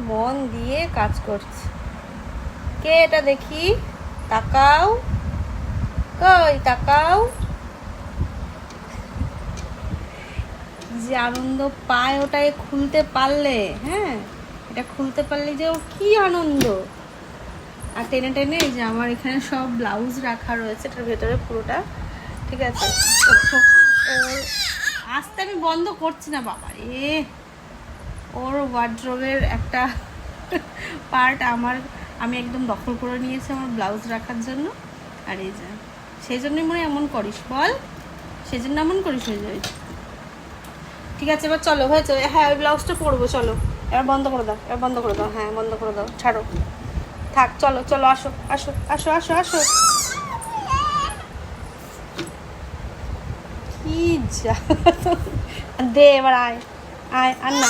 মন দিয়ে কাজ করছে। কে এটা দেখি? তাকাও, কই তাকাও। যে আনন্দ পায় ওটাই খুলতে পারলে, হ্যাঁ এটা খুলতে পারলে যে ওর কি আনন্দ। আর টেনে টেনে যে আমার এখানে সব ব্লাউজ রাখা রয়েছে এটার ভেতরে পুরোটা, ঠিক আছে। ওর আস্তে আমি বন্ধ করছি না বাবা রে, ওর ওয়ার্ড্রোবের একটা পার্ট আমি একদম দখল করে নিয়েছি আমার ব্লাউজ রাখার জন্য। আর এই যে সেই জন্যই মনে এমন করিস, বল সেই জন্য এমন করিস হয়ে যায়। ঠিক আছে এবার চলো, হয়েছে। হ্যাঁ ওই ব্লাউজটা পরবো, চলো এবার বন্ধ করে দাও, এবার বন্ধ করে দাও, হ্যাঁ বন্ধ করে দাও, ছাড়ো থাক, চলো চলো আসো আসো আসো আসো আসো। কি যা দে এবার আয় আয়, আর না